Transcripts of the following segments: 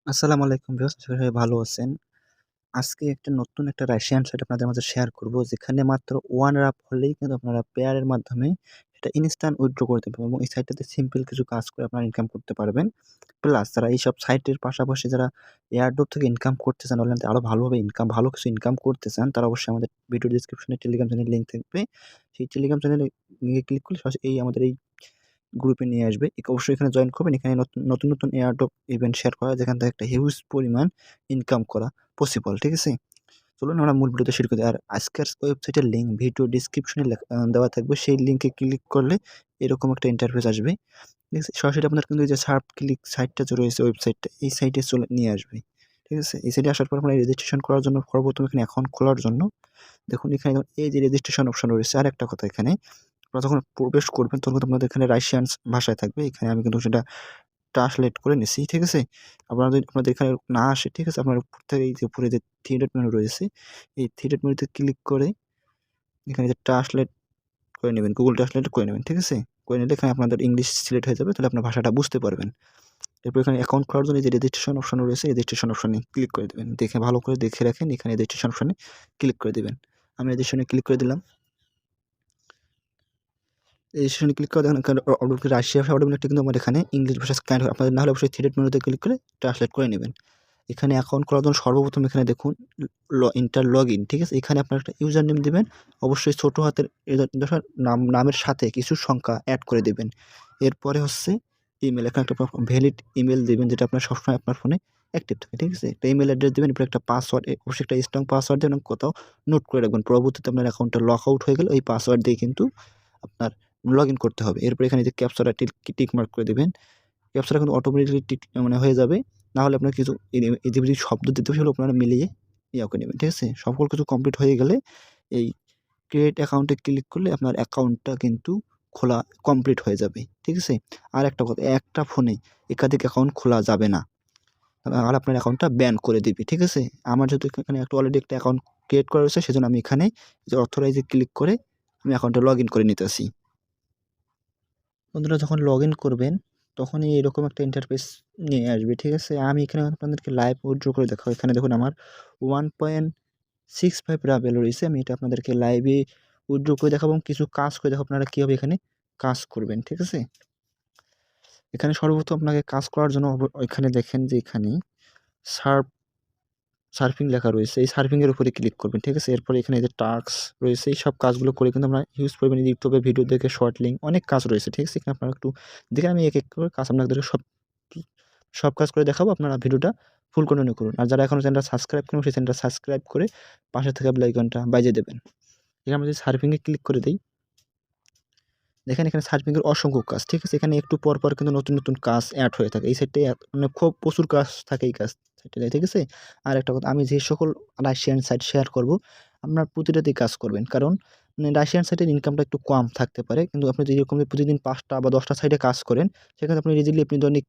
আসসালামু আলাইকুম ভিউয়ার্স, আশা করি সবাই ভালো আছেন। আজকে নতুন একটা রাশিয়ান সাইট আপনাদের মাঝে শেয়ার করব, যেখানে মাত্র 1 রাপ হলেই কিন্তু আপনারা পেয়ারের মাধ্যমে সেটা ইনস্ট্যান্ট উইথড্র করতে পারবেন এবং এই সাইটটাতে সিম্পল কিছু কাজ করে আপনারা ইনকাম করতে পারবেন। প্লাস যারা এইসব সাইটের পাশাপাশি যারা এয়ারড্রপ থেকে ইনকাম করতে চান, অনলাইনে আরো ভালোভাবে ভালো কিছু ইনকাম করতে চান, তারা অবশ্যই আমাদের ভিডিও ডেসক্রিপশনে টেলিগ্রাম চ্যানেলের লিংক থাকবে। সেই টেলিগ্রাম চ্যানেলে লিংকে ক্লিক করলে সরাসরি আমাদের এই গ্রুপে নিয়ে আসবে। অবশ্যই এখানে জয়েন করবেন। এখানে নতুন এয়ারড্রপ ইভেন্ট শেয়ার করা, যেখান থেকে একটা হিউজ পরিমাণ ইনকাম করা পসিবল। ঠিক আছে? চলুন আমরা মূল ভিডিওতে শুরু করি। আর আজকের ওয়েবসাইটের লিঙ্ক ভিডিও ডেসক্রিপশনে দেওয়া থাকবে। সেই লিঙ্কে ক্লিক করলে এরকম একটা ইন্টারফেস আসবে। ঠিক আছে? সরাসরি আপনার কিন্তু এই যে শার্প ক্লিক সাইটটা যে রয়েছে, ওয়েবসাইটটা এই সাইটে নিয়ে আসবে। ঠিক আছে? এই সাইটে আসার পর আপনার রেজিস্ট্রেশন করার জন্য সর্বপ্রথম এখানে অ্যাকাউন্ট খোলার জন্য দেখুন এখানে এই যে রেজিস্ট্রেশন অপশন রয়েছে। আরেকটা কথা, এখানে আপনারা যখন প্রবেশ করবেন তখন কিন্তু আপনাদের এখানে রাশিয়ান ভাষায় থাকবে। এখানে আমি কিন্তু সেটা ট্রান্সলেট করে নিছি। ঠিক আছে? আপনাদের এখানে না আসে, ঠিক আছে? আপনার উপর থেকে এই যে উপরে যে থ্রি ডট মেনু রয়েছে, এই থ্রি ডট মেনুতে ক্লিক করে এখানে যে ট্রান্সলেট করে নেবেন, গুগল ট্রান্সলেট করে নেবেন। ঠিক আছে? করে নিলে এখানে আপনাদের ইংলিশ সিলেক্ট হয়ে যাবে, তাহলে আপনার ভাষাটা বুঝতে পারবেন। এরপর এখানে অ্যাকাউন্ট খোলার জন্য যে রেজিস্ট্রেশন অপশন রয়েছে, রেজিস্ট্রেশন অপশনে ক্লিক করে দেবেন। দেখে ভালো করে দেখে রাখেন, এখানে রেজিস্ট্রেশন অপশনে ক্লিক করে দেবেন। আমি রেজিস্ট্রেশনে ক্লিক করে দিলাম। রেজিস্ট্রেশনে ক্লিক করে দেখেন এখানে রাশিয়া ভাষা অটোমেটিক কিন্তু আমার এখানে ইংলিশ ভাষা স্ক্যান হয়। আপনাদের না হলে অবশ্যই থ্রি ডট মেনুতে ক্লিক করে ট্রান্সলেট করে নেবেন। এখানে অ্যাকাউন্ট করার জন্য সর্বপ্রথম এখানে দেখুন লগইন, ঠিক আছে? এখানে আপনার একটা ইউজার নেম দিবেন। অবশ্যই ছোট হাতের নামের সাথে কিছু সংখ্যা এড করে দিবেন। এরপরে হচ্ছে ইমেল, এখানে একটা ভ্যালিড ইমেল দিবেন, যেটা আপনার সবসময় আপনার ফোনে অ্যাক্টিভ থাকে। ঠিক আছে? একটা ইমেল অ্যাড্রেস দিবেন, এরপর একটা পাসওয়ার্ড, অবশ্যই একটা স্ট্রং পাসওয়ার্ড দেবেন এবং কোথাও নোট করে রাখবেন। পরবর্তীতে আপনার অ্যাকাউন্টটা লক আউট হয়ে গেলে ওই পাসওয়ার্ড দিয়ে কিন্তু আপনার লগইন করতে হবে। এরপর এখানে যে ক্যাপচাটা টিক মার্ক করে দিবেন। ক্যাপচাটা কিন্তু অটোমেটিক্যালি হয়ে যাবে। না হলে আপনার কিছু এদিক শব্দ দিতে হবে, সেগুলো আপনারা মিলিয়ে করে নেবেন। ঠিক আছে? সকল কিছু কমপ্লিট হয়ে গেলে এই ক্রিয়েট অ্যাকাউন্টে ক্লিক করলে আপনার অ্যাকাউন্টটা কিন্তু খোলা কমপ্লিট হয়ে যাবে। ঠিক আছে? আর একটা কথা, একটা ফোনে একাধিক অ্যাকাউন্ট খোলা যাবে না। আর আপনার অ্যাকাউন্টটা ব্যান করে দিবে। ঠিক আছে? আমার যেহেতু এখানে অলরেডি একটা অ্যাকাউন্ট ক্রিয়েট করা রয়েছে, সেজন্য আমি এখানে যে অথরাইজে ক্লিক করে আমি অ্যাকাউন্টে লগইন করে নিতেছি। বন্ধুরা, যখন লগইন করবেন তখনই এরকম একটা ইন্টারফেস নিয়ে আসবে। ঠিক আছে? আমি এখানে আপনাদেরকে লাইভ উইথড্র করে দেখাবো। এখানে দেখুন আমার 1.65 রাবেল রয়েছে। আমি এটা আপনাদেরকে লাইভে উইথড্র করে দেখাবো এবং কিছু কাজ করে দেখাবো আপনারা কীভাবে এখানে কাজ করবেন। ঠিক আছে? এখানে সর্বপ্রথম আপনাকে কাজ করার জন্য এখানে দেখেন যে এখানে সার্ফিং লেখা রয়েছে। এই সার্ফিংয়ের উপরে ক্লিক করবেন। ঠিক আছে? এরপরে এখানে যে টাস্ক রয়েছে, এই সব কাজগুলো করে কিন্তু আমরা হিউজ পরিমাণে ইউটিউবে ভিডিও দেখে শর্ট লিঙ্ক অনেক কাজ রয়েছে। ঠিক আছে? এখানে আপনারা একটু দেখে আমি এক করে কাজ আপনাদেরকে সব কাজ করে দেখাবো। আপনারা ভিডিওটা ফুল কন্টিনিউ করুন। আর যারা এখনো চ্যানেলটা সাবস্ক্রাইব করেন, সেই চ্যানেলটা সাবস্ক্রাইব করে পাশে থাকা বেল আইকনটা বাজিয়ে দেবেন। এখানে আমরা যদি সার্ফিংয়ে ক্লিক করে দেই, দেখেন এখানে সার্ফিংয়ের অসংখ্য কাজ। ঠিক আছে? এখানে একটু পর কিন্তু নতুন কাজ এড হয়ে থাকে। এই সাইটটায় খুব প্রচুর কাজ থাকে এই কাজ সাইটটায়। ঠিক আছে? আর একটা কথা, আমি যে সকল রাশিয়ান সাইট শেয়ার করব, আপনার প্রতিটাতেই কাজ করবেন। কারণ রাশিয়ান সাইটের ইনকামটা একটু কম থাকতে পারে। কিন্তু আপনি যেরকম প্রতিদিন ৫ টা বা ১০ টা সাইটে কাজ করেন, সেখানে আপনি ইজিলি দৈনিক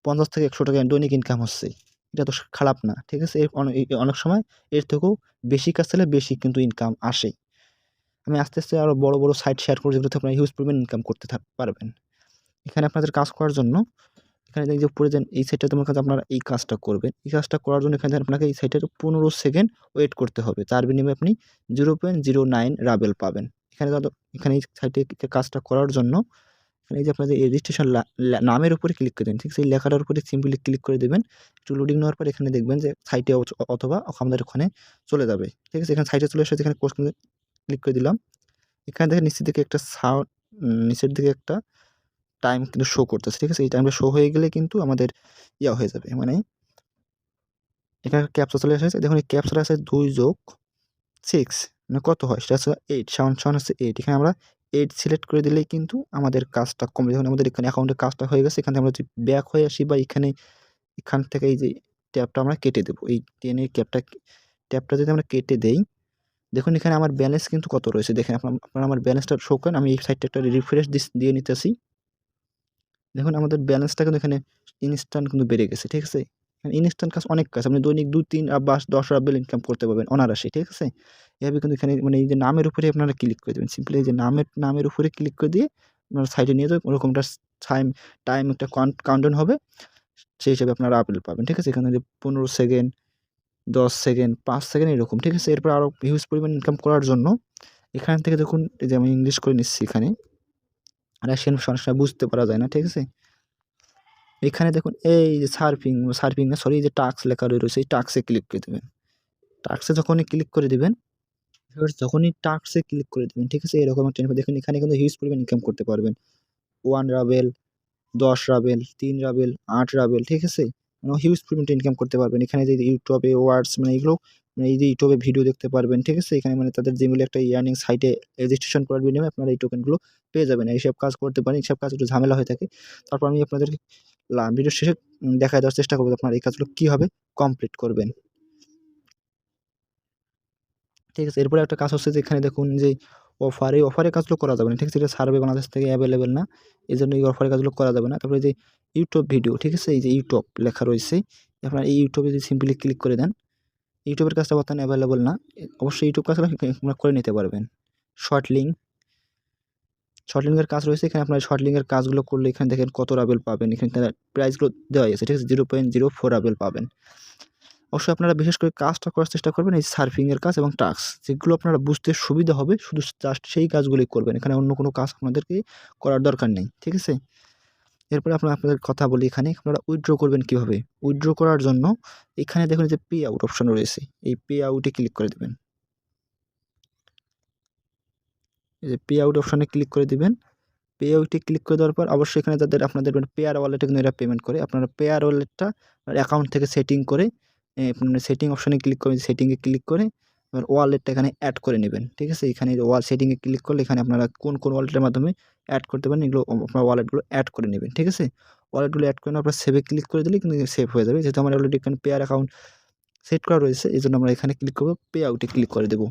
৫০ থেকে ১০০ টাকা দৈনিক ইনকাম হচ্ছে। এটা তো খারাপ না। ঠিক আছে? অনেক সময় এর থেকেও বেশি কাজ চাইলে বেশি কিন্তু ইনকাম আসে। আমি আস্তে আরো বড় সাইট শেয়ার করব, যেগুলোতে আপনারা হিউজ পরিমাণ ইনকাম করতে পারবেন। এখানে আপনাদের কাজ করার জন্য এখানে যে উপরে যে এই সাইটটাতে মনে করেন আপনারা এই কাজটা করবেন। এই কাজটা করার জন্য এখানে আপনাকে এই সাইটের ১৫ সেকেন্ড ওয়েট করতে হবে। তার বিনিময়ে আপনি 0.09 রাবেল পাবেন। এখানে এই সাইটে কাজটা করার জন্য এখানে এই যে আপনাদের এই রেজিস্ট্রেশন নামের উপরে ক্লিক করে দিন। ঠিক আছে? এই লেখাটার উপরে সিম্পলি ক্লিক করে দিবেন। একটু লোডিং নেওয়ার পর এখানে দেখবেন যে সাইটে অথবা আমাদের ওখানে চলে যাবে। ঠিক আছে? এখানে সাইটে চলে এসেছে, এখানে ক্লিক করে দিলাম। এখানে দেখেন নিচের দিকে একটা টাইম কিন্তু শো করতেছে। ঠিক আছে? এই টাইমটা শো হয়ে গেলে কিন্তু আমাদের হয়ে যাবে। মানে এখানে ক্যাপচা চলে এসেছে। দেখুন এই ক্যাপচাটা আছে 2 যোগ 6 মানে কত হয়? সেটা হচ্ছে 8 সমান হচ্ছে 8। এখানে আমরা 8 সিলেক্ট করে দিলেই কিন্তু আমাদের কাজটা কমপ্লিট। দেখুন আমাদের এখানে অ্যাকাউন্টে কাজটা হয়ে গেছে। এখান থেকে আমরা যদি ব্যাক হয়ে আসি বা এখান থেকে এই যে ট্যাবটা আমরা কেটে দেব। এই টেনের ট্যাবটা যদি আমরা কেটে দেই, দেখুন এখানে আমার ব্যালেন্স কিন্তু কত রয়েছে। দেখেন আপনারা আমার ব্যালেন্সটা শো করেন। আমি এই সাইটটা একটা রিফ্রেশ দিয়ে নিতেছি। দেখুন আমাদের ব্যালেন্সটা কিন্তু এখানে ইনস্ট্যান্ট কিন্তু বেড়ে গেছে। ঠিক আছে? ইনস্ট্যান্ট কাজ, অনেক কাজ। আপনি দৈনিক ২, ৩ বা ১০ রাবেল ইনকাম করতে পারবেন অনায়াসে। ঠিক আছে? এভাবে কিন্তু এখানে এই যে নামের উপরে আপনারা ক্লিক করে দেবেন। সিম্পলি এই যে নামের উপরে ক্লিক করে দিয়ে আপনারা সাইডে নিয়ে যাবেন। ওরকম একটা টাইম একটা কাউন্টডাউন হবে। সেই হিসাবে আপনারা আপেল পাবেন, ঠিক আছে? এখানে যে 15 সেকেন্ড, 10 সেকেন্ড, 5 সেকেন্ড এরকম, ঠিক আছে? এরপর আরও হিউজ পরিমাণ ইনকাম করার জন্য এখান থেকে দেখুন এই যে আমি ইংলিশ করে নিচ্ছি এখানে। রাশিয়ান অনেক সময় বুঝতে পারা যায় না, ঠিক আছে? এখানে দেখুন এই যে সার্ফিং না সরি এই যে টাস্ক লেখা রয়েছে এই টাস্কে ক্লিক করে দেবেন। টাস্কে যখনই ক্লিক করে দিবেন, যখনই টাস্কে ক্লিক করে দিবেন, ঠিক আছে? এরকম একটা দেখুন এখানে কিন্তু হিউজ পরিমাণ ইনকাম করতে পারবেন। 1 রাবেল, 10 রাবেল, 3 রাবেল, 8 রাবেল, ঠিক আছে? মানে হিউজ পরিমাণ ইনকাম করতে পারবেন। এখানে যে YouTube এ ওয়ার্ডস মানে এগুলো মানে এই যে YouTube এ ভিডিও দেখতে পারবেন, ঠিক আছে? এখানে মানে তাদের যেগুলো একটা ইয়ার্নিং সাইটে রেজিস্ট্রেশন করার বিনিময়ে আপনারা এই টোকেনগুলো পেয়ে যাবেন। এইসব কাজ করতে পারেন। এইসব কাজ একটু ঝামেলা হয়ে থাকে। তারপর আমি আপনাদেরকে ভিডিওর শেষে দেখায় দেওয়ার চেষ্টা করব আপনারা এই কাজগুলো কিভাবে কমপ্লিট করবেন। ঠিক আছে? এরপরে একটা কাজ হচ্ছে যে এখানে দেখুন যে এই অফারের কাজগুলো করা যাবে না। ঠিক আছে? এটা সার্ভে বাংলাদেশ থেকে এভেইলেবল না। এজন্য এই অফারের কাজগুলো করা যাবে না। তারপরে যে YouTube ভিডিও, ঠিক আছে? এই যে YouTube লেখা রয়েছে। আপনারা এই YouTube এ যদি সিম্পলি ক্লিক করে দেন, YouTube এর কাজটা বর্তমানে এভেইলেবল না। অবশ্যই YouTube কাজটা আপনারা করে নিতে পারবেন। শর্ট লিঙ্ক, শর্ট লিঙ্কের কাজ রয়েছে। এখানে আপনারা শর্ট লিঙ্কের কাজগুলো করলে এখানে দেখেন কত রাবেল পাবেন। এখানে প্রাইসগুলো দেওয়া আছে। ঠিক আছে? 0.04 রাবেল পাবেন। অবশ্যই আপনারা বিশেষ করে কাজটা করার চেষ্টা করবেন এই সার্ফিং এর কাজ এবং টাস্ক যেগুলো আপনারা বুঝতে সুবিধা হবে শুধু জাস্ট সেই কাজগুলোই করবেন। এখানে অন্য কোনো কাজ আপনাদেরকে করার দরকার নেই। ঠিক আছে? এরপরে আপনাদের কথা বলি এখানে আপনারা উইথড্র করবেন কিভাবে? উইথড্র করার জন্য এখানে দেখুন যে পে আউট অপশন রয়েছে। এই পে আউটে ক্লিক করে দিবেন। এই যে পে আউট অপশনে ক্লিক করে দিবেন। পে আউটে ক্লিক করে দেওয়ার পর অবশ্যই এখানে যাদের আপনাদের পেয়ার ওয়ালেটে কিন্তু এরা পেমেন্ট করে। আপনারা পেয়ার ওয়ালেটটা অ্যাকাউন্ট থেকে সেটিং করে আপনার সেটিং অপশনে ক্লিক করে সেটিংয়ে ক্লিক করে এবার ওয়ালেটটা এখানে এড করে নেবেন। ঠিক আছে? এখানে সেটিংয়ে ক্লিক করলে এখানে আপনারা কোন ওয়ালেটের মাধ্যমে এড করতে পারেন এগুলো আপনার ওয়ালেটগুলো এড করে নেবেন। ঠিক আছে? ওয়ালেটগুলো এড করে নেওয়ার পর সেভে ক্লিক করে দিলে কিন্তু সেভ হয়ে যাবে। যেহেতু আমার অলরেডি এখানে পেয়ার অ্যাকাউন্ট সেট করা রয়েছে এজন্য আমরা এখানে ক্লিক করব পে আউটে ক্লিক করে দেব।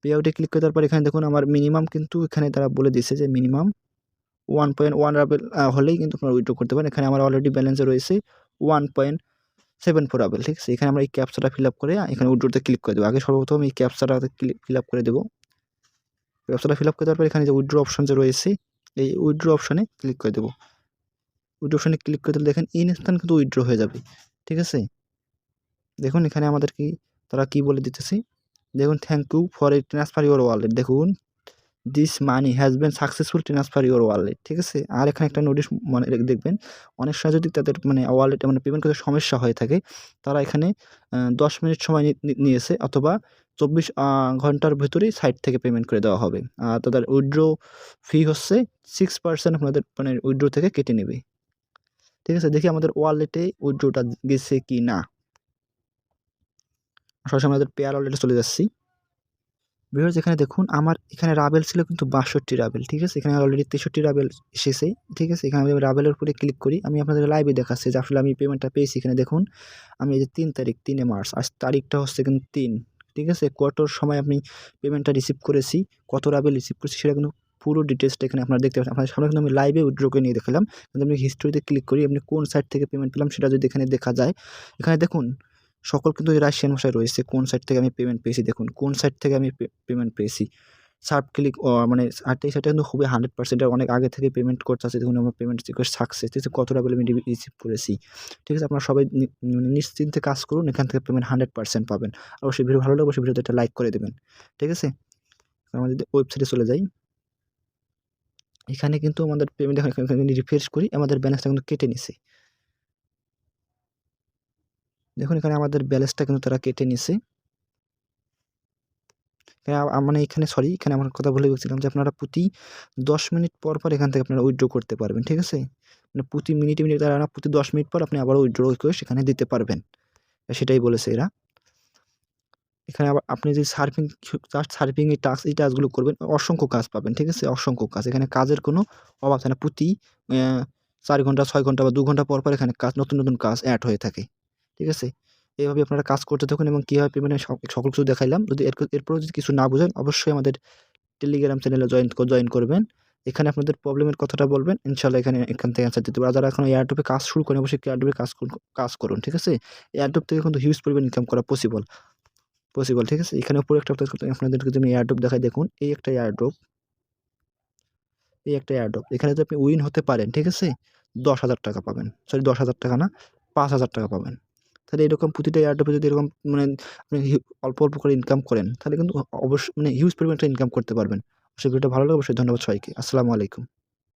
পে আউটে ক্লিক করে দেওয়ার পর এখানে দেখুন আমার মিনিমাম কিন্তু এখানে তারা বলে দিয়েছে যে মিনিমাম 1.1 রাবেল হলেই কিন্তু আপনারা উইথড্র করতে পারেন। এখানে আমার অলরেডি ব্যালেন্সে রয়েছে 1.74 রাবেল। ঠিক আছে? এখানে আমরা এই ক্যাপচাটা ফিল আপ করে এখানে উইথড্রোতে ক্লিক করে দেব। আগে সর্বপ্রথম এই ক্যাপচাটাতে ফিল আপ করে দেব। ক্যাপচাটা ফিল আপ করে দেওয়ার পর এখানে যে উইথড্র অপশন যে রয়েছে এই উইথড্র অপশনে ক্লিক করে দেব। উইথড্র অপশনে ক্লিক করে দিলে দেখেন ইনস্ট্যান্ট কিন্তু উইথড্র হয়ে যাবে। ঠিক আছে? দেখুন এখানে আমাদের তারা কি বলে দিতেছে। দেখুন thank you for transfer your wallet. দেখুন this money has been successful transfer your wallet. ঠিক আছে? আর এখানে একটা নোটিশ মনে দেখবেন অনেক সময় যদি তাদের ওয়ালেটে পেমেন্ট করতে সমস্যা হয়ে থাকে তারা এখানে 10 মিনিট সময় নিয়েছে অথবা 24 ঘন্টার ভেতরেই সাইট থেকে পেমেন্ট করে দেওয়া হবে। আর তাদের উইথড্র ফি হচ্ছে 6% আপনাদের উইথড্র থেকে কেটে নেবে। ঠিক আছে? দেখি আমাদের ওয়ালেটে উইথড্রটা গেছে কি না। সরাসরি আমাদের পেয়ার ওয়ালেটে চলে যাচ্ছি। ভিউয়ার্স এখানে দেখুন আমার এখানে রাবেল ছিল কিন্তু 62 রাবেল। ঠিক আছে? এখানে অলরেডি 63 রাবেল এসেছে। ঠিক আছে? এখানে আমি রাবেলের উপরে ক্লিক করি। আমি আপনাদের লাইভে দেখাচ্ছি যে আসলে আমি পেমেন্টটা পেয়েছি। এখানে দেখুন আমি এই যে 3 তারিখ 3 মার্চ আজ তারিখটা হচ্ছে কিন্তু 3। ঠিক আছে? কতর সময় আপনি পেমেন্টটা রিসিভ করেছি, কত রাবেল রিসিভ করেছি সেটা কিন্তু পুরো ডিটেইলসটা এখানে আপনারা দেখতে পাচ্ছেন। আপনাদের সামনে কিন্তু আমি লাইভে উইথড্র করে নিয়ে দেখালাম। কিন্তু আমি হিস্টরিতে ক্লিক করি আপনি কোন সাইট থেকে পেমেন্ট পেলাম সেটা যদি এখানে দেখা যায়। এখানে দেখুন সকল কিন্তু রাশিয়ান ভাষায় রয়েছে। কোন সাইট থেকে আমি পেমেন্ট পেয়েছি দেখুন। কোন সাইট থেকে আমি পেমেন্ট পেয়েছি। সার্ভ ক্লিক আর এই সাইটটা কিন্তু খুবই 100% অনেক আগে থেকে পেমেন্ট করতে আছে। দেখুন আমার পেমেন্ট রিকোয়েস্ট সাকসেস। ঠিক আছে? কত রাবেল আমি রিসিভ করেছি। ঠিক আছে? আপনারা সবাই নিশ্চিন্তে কাজ করুন। এখান থেকে পেমেন্ট 100% পাবেন। অবশ্যই ভিডিও ভালো লাগলে অবশ্যই ভিডিওতে একটা লাইক করে দেবেন। ঠিক আছে? আমরা যদি ওয়েবসাইটে চলে যাই। এখানে কিন্তু আমাদের পেমেন্ট এখানে রিফ্রেশ করি আমাদের ব্যালেন্সটা কিন্তু কেটে নিছে। দেখুন এখানে আমাদের ব্যালেন্সটা কিন্তু তারা কেটে নিছে। এখানে সরি এখানে আমার কথা ভুলে গেছিলাম যে আপনারা প্রতি 10 মিনিট পর এখান থেকে আপনারা উইথড্র করতে পারবেন। ঠিক আছে? প্রতি মিনিটে তারা না প্রতি 10 মিনিট পর আপনি আবারও উইথড্র করে সেখানে দিতে পারবেন। সেটাই বলেছে এরা। এখানে আবার আপনি যদি সার্ফিং এই টাস্কগুলো করবেন অসংখ্য কাজ পাবেন। ঠিক আছে? অসংখ্য কাজ। এখানে কাজের কোনো অভাব থাকে না। প্রতি 4 ঘন্টা 6 ঘন্টা বা 2 ঘন্টা পর এখানে নতুন কাজ এড হয়ে থাকে। ঠিক আছে? এভাবে আপনারা কাজ করতে থাকুন এবং কিভাবে পেমেন্টের সকল কিছু দেখাইলাম। যদি এরপরেও যদি কিছু না বুঝেন অবশ্যই আমাদের টেলিগ্রাম চ্যানেলে জয়েন করবেন। এখানে আপনাদের প্রবলেমের কথাটা বলবেন। ইনশাআল্লাহ এখান থেকে অ্যান্সার দিতে পারবো। আর যারা এখনো এয়ারড্রপ এ কাজ শুরু করেনি অবশ্যই এয়ারড্রপ এ কাজ করুন। ঠিক আছে? এয়ারড্রপ থেকে কিন্তু হিউজ পরিমাণ ইনকাম করা পসিবল। ঠিক আছে? এখানে উপরে একটা আপনাদেরকে যদি আমি এয়ারড্রপ দেখাই দেখুন। এই একটা এয়ারড্রপ। এখানে যদি আপনি উইন হতে পারেন। ঠিক আছে? 10,000 টাকা পাবেন। সরি 10,000 টাকা না, 5,000 টাকা পাবেন। তাহলে এরকম প্রতিটা এয়ারড্রপে যদি এরকম মানে আপনি অল্প, অল্প করে ইনকাম করেন, তাহলে কিন্তু অবশ্যই মানে হিউজ পরিমাণ একটা ইনকাম করতে পারবেন। অবশ্যই ভিডিওটা ভালো লাগলে অবশ্যই ধন্যবাদ সবাইকে। আসসালামু আলাইকুম।